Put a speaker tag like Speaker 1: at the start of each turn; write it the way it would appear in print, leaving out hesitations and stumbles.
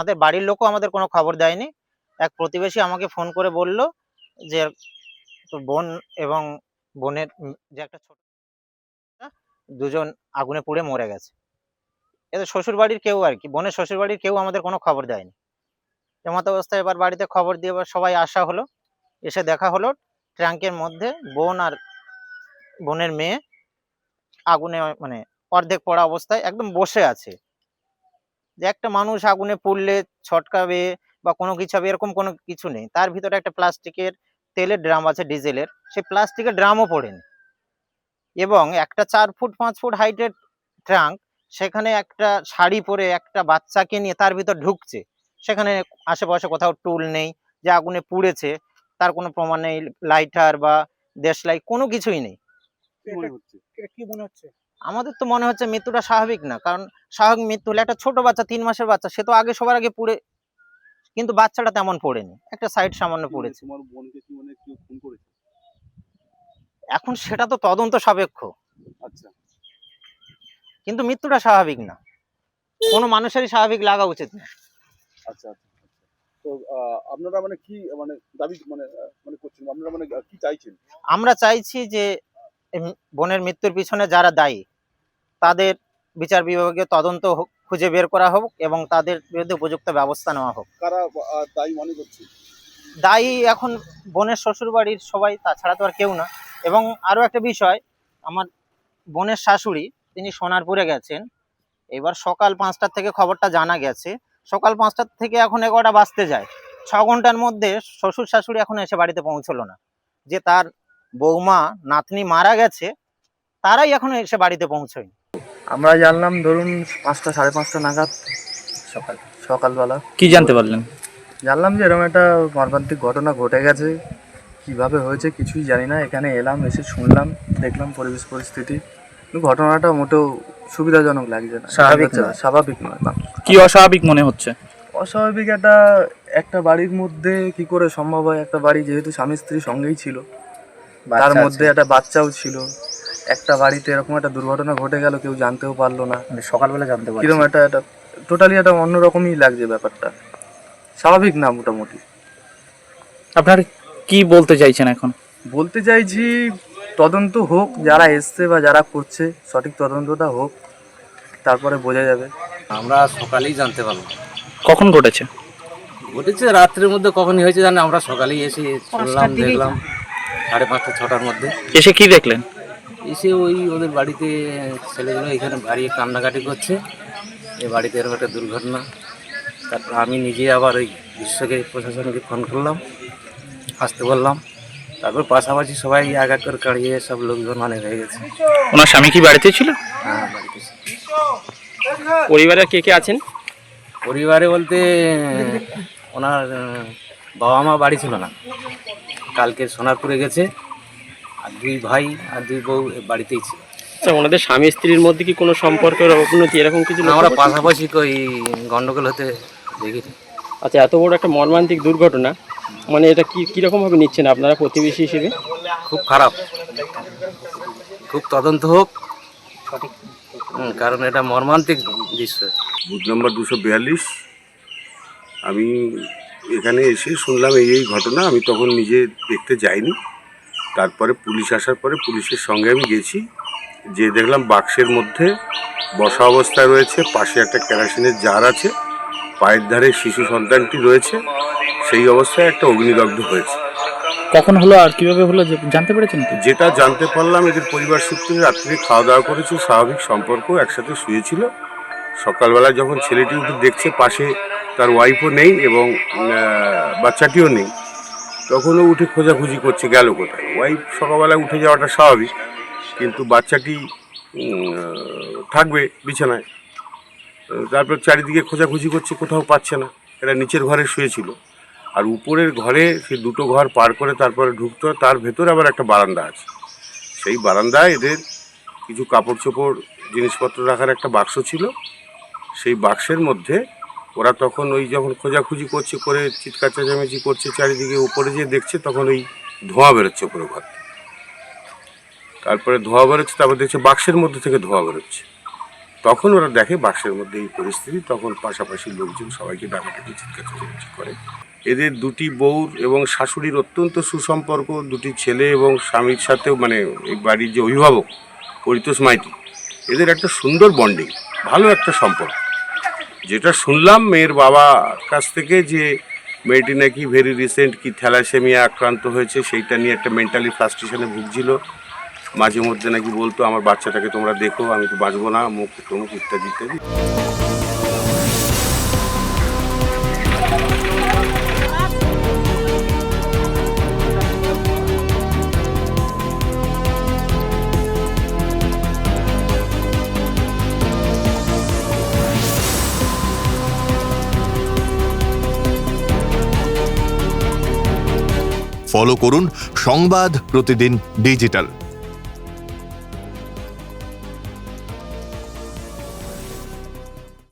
Speaker 1: আমাদের বাড়ির লোকও আমাদের কোনো খবর দেয়নি। এক প্রতিবেশী আমাকে ফোন করে বলল যে তোর বোন এবং বোনের যে একটা ছোট দুজন আগুনে পুড়ে মরে গেছে। এদের শ্বশুর বাড়ির কেউ আর কি, বোনের শ্বশুর বাড়ির কেউ আমাদের কোনো খবর দেয়নি। এমত অবস্থায় এবার বাড়িতে খবর দিয়ে এবার সবাই আসা হলো, এসে দেখা হলো ট্যাঙ্কের মধ্যে বোন আর বোনের মেয়ে আগুনে মানে অর্ধেক পড়া অবস্থায় একদম বসে আছে। যে একটা মানুষ আগুনে পুড়লে ছটকাবে বা কোনো কিছু হবে এরকম কোনো কিছু নেই। তার ভিতরে একটা প্লাস্টিকের তেলের ড্রাম আছে ডিজেলের, সেই প্লাস্টিকের ড্রামও পড়েনি। এবং একটা 4 ফুট 5 ফুট হাইটের ট্রাঙ্ক, সেখানে একটা শাড়ি পরে একটা বাচ্চাকে নিয়ে তার ভিতর ঢুকছে। সেখানে আশেপাশে কোথাও টুল নেই যে আগুনে পুড়েছে, তার কোনো প্রমাণ নেই, লাইটার বা দেশলাই কোনো কিছুই নেই।
Speaker 2: কি মনে হচ্ছে?
Speaker 1: আমাদের তো মনে হচ্ছে মৃত্যুটা স্বাভাবিক না, কারণ স্বাভাবিক মৃত্যু হলে একটা ছোট বাচ্চা 3 মাসের বাচ্চা সে তো আগে সবার আগে পুড়ে, কিন্তু বাচ্চাটা তেমন পড়েনি, একটা সাইড সামান্য পড়েছে।
Speaker 2: তোমার বোনকে কি মানে কেউ খুন করেছে?
Speaker 1: এখন সেটা তো তদন্ত সাপেক্ষ,
Speaker 2: আচ্ছা
Speaker 1: কিন্তু মৃত্যুটা স্বাভাবিক না, কোনো মানুষেরই স্বাভাবিক লাগা উচিত না।
Speaker 2: আচ্ছা আচ্ছা। তো আপনারা মানে কি মানে দাবি মানে মানে করছেন, আপনারা মানে কি চাইছেন?
Speaker 1: আমরা চাইছি যে বোনের মৃত্যুর পিছনে যারা দায়ী তাদের বিচার বিভাগীয় তদন্ত খুঁজে বের করা হোক এবং তাদের বিরুদ্ধে উপযুক্ত ব্যবস্থা নেওয়া হোক।
Speaker 2: কারা দায়ী মনে করছে?
Speaker 1: দায়ী এখন বোনের শ্বশুর বাড়ির সবাই, তাছাড়া তো আর কেউ না। এবং আরো একটা বিষয়, আমার বোনের শাশুড়ি তিনি সোনারপুরে গেছেন। এবার সকাল 5টার থেকে খবরটা জানা গেছে, সকাল 5টার থেকে এখন 11টা বাজতে যায়, 6 ঘন্টার মধ্যে শ্বশুর শাশুড়ি এখন এসে বাড়িতে পৌঁছলো না। যে তার বৌমা নাতনি মারা গেছে তারাই এখনো এসে বাড়িতে পৌঁছয়নি।
Speaker 3: আমরা জানলাম ধরুন 5টা 5:30 নাগাদ সকালবেলা।
Speaker 4: কি জানতে পারলেন?
Speaker 3: জানলাম যে এরকম একটা মর্মান্তিক ঘটনা ঘটে গেছে, কিভাবে হয়েছে কিছুই জানি না। এখানে এলাম, এসে শুনলাম, দেখলাম পরিবেশ পরিস্থিতি, কিন্তু ঘটনাটা মোটেও সুবিধাজনক লাগছে না, স্বাভাবিক নয় না।
Speaker 4: কি অস্বাভাবিক মনে হচ্ছে?
Speaker 3: অস্বাভাবিক একটা বাড়ির মধ্যে কি করে সম্ভব হয়? একটা বাড়ি যেহেতু স্বামী স্ত্রী সঙ্গেই ছিল, তার মধ্যে একটা বাচ্চাও ছিল, একটা বাড়িতে এরকম একটা দুর্ঘটনা ঘটে গেল, কেউ জানতেও পারলো না।
Speaker 1: সকালবেলা জানতে পারছি
Speaker 3: কিরকম একটা টোটালি একটা অন্যরকমই লাগছে ব্যাপারটা, স্বাভাবিক না মোটামুটি।
Speaker 4: আপনারা কি বলতে চাইছেন এখন?
Speaker 3: বলতে চাইছি তদন্ত হোক, যারা এসছে বা যারা করছে সঠিক তদন্তটা হোক, তারপরে বোঝা যাবে।
Speaker 5: আমরা সকালেই জানতে পারলাম।
Speaker 4: কখন ঘটেছে?
Speaker 5: ঘটেছে রাত্রের মধ্যে, কখনই হয়েছে জানি আমরা সকালেই এসে শুনলাম, দেখলাম 5:30 6টার মধ্যে।
Speaker 4: এসে কি দেখলেন?
Speaker 5: এসে ওই ওদের বাড়িতে ছেলেগুলো এখানে বাড়ি কান্নাকাটি করছে, এই বাড়িতে এরকম একটা দুর্ঘটনা। তারপর আমি নিজে আবার ওই বিশ্বকে প্রশাসনকে ফোন করলাম, আসতে বললাম। তারপর পাশাপাশি সবাই এক এক করে কাড়িয়ে সব লোকজন মানে হয়ে গেছে।
Speaker 4: ওনার স্বামী কি বাড়িতে ছিল?
Speaker 5: হ্যাঁ, বাড়িতে ছিল।
Speaker 4: পরিবারে কে কে আছেন?
Speaker 5: পরিবারে বলতে ওনার বাবা মা বাড়ি ছিল না, কালকে সোনারপুরে গেছে, আর 2 ভাই আর 2 বউ বাড়িতেই ছিল।
Speaker 4: আচ্ছা, ওনাদের স্বামী স্ত্রীর মধ্যে কি কোনো সম্পর্কের অবনতি এরকম কিছু?
Speaker 5: আমরা পাশাপাশি কই গন্ডগোল হতে দেখিনি।
Speaker 4: আচ্ছা, এত বড় একটা মর্মান্তিক দুর্ঘটনা, মানে এটা কীরকমভাবে নিচ্ছেন আপনারা প্রতিবেশী হিসেবে?
Speaker 5: খুব খারাপ, খুব তদন্ত হোক, কারণ এটা মর্মান্তিক দৃশ্য।
Speaker 6: বুথ নম্বর 242। আমি এখানে এসে শুনলাম এই ঘটনা। আমি তখন নিজে দেখতে যাইনি, তারপরে পুলিশ আসার পরে পুলিশের সঙ্গে আমি গেছি, যে দেখলাম বাক্সের মধ্যে বসা অবস্থায় রয়েছে, পাশে একটা কেরোসিনের জার আছে, পায়ের ধারে শিশু সন্তানটি রয়েছে, সেই অবস্থায় একটা অগ্নিদগ্ধ হয়েছে।
Speaker 4: কখন হলো আর কিভাবে হলো জানতে পেরেছেন কি?
Speaker 6: যেটা জানতে পারলাম, এদের পরিবার সূত্রে রাত্রে খাওয়া দাওয়া করেছে, স্বাভাবিক সম্পর্ক, একসাথে শুয়েছিল। সকালবেলা যখন ছেলেটি উঠে দেখছে পাশে তার ওয়াইফও নেই এবং বাচ্চাটিও নেই, তখনও উঠে খোঁজাখুঁজি করছে গেল কোথায়। ওয়াইফ সকালবেলা উঠে যাওয়াটা স্বাভাবিক, কিন্তু বাচ্চাটি থাকবে বিছানায়। তারপর চারিদিকে খোঁজাখুঁজি করছে, কোথাও পাচ্ছে না। এরা নিচের ঘরে শুয়েছিল, আর উপরের ঘরে সে 2টো ঘর পার করে তারপরে ঢুকতো, তার ভেতরে আবার একটা বারান্দা আছে। সেই বারান্দায় এদের কিছু কাপড় চোপড় জিনিসপত্র রাখার একটা বাক্স ছিল। সেই বাক্সের মধ্যে ওরা তখন ওই যখন খোঁজাখুঁজি করছে, করে চিৎকার চেঁচামেচি করছে চারিদিকে, উপরে যেয়ে দেখছে তখন ওই ধোঁয়া বেরোচ্ছে উপরে ঘর। তারপরে ধোঁয়া বেরোচ্ছে, তারপর দেখছে বাক্সের মধ্যে থেকে ধোঁয়া বেরোচ্ছে। তখন ওরা দেখে বাক্সের মধ্যে এই পরিস্থিতি, তখন পাশাপাশি লোকজন সবাইকে ডাকাডাকি চিৎকার চেঁচামেচি করে। এদের দুটি বউর এবং শাশুড়ির অত্যন্ত সুসম্পর্ক, দুটি ছেলে এবং স্বামীর সাথেও, মানে এই বাড়ির যে অভিভাবক পরিতোষ মাইতি, এদের একটা সুন্দর বন্ডিং, ভালো একটা সম্পর্ক। যেটা শুনলাম মেয়ের বাবার কাছ থেকে, যে মেয়েটি নাকি ভেরি রিসেন্ট কি থ্যালাসেমিয়া আক্রান্ত হয়েছে, সেইটা নিয়ে একটা মেন্টালি ফ্রাস্ট্রেশনে ভুগছিল। মাঝে মধ্যে নাকি বলতো আমার বাচ্চাটাকে তোমরা দেখো, আমি তো বাঁচবো না, মুখ তমুক ইত্যাদি ইত্যাদি।
Speaker 7: ফলো করুন সংবাদ প্রতিদিন ডিজিটাল।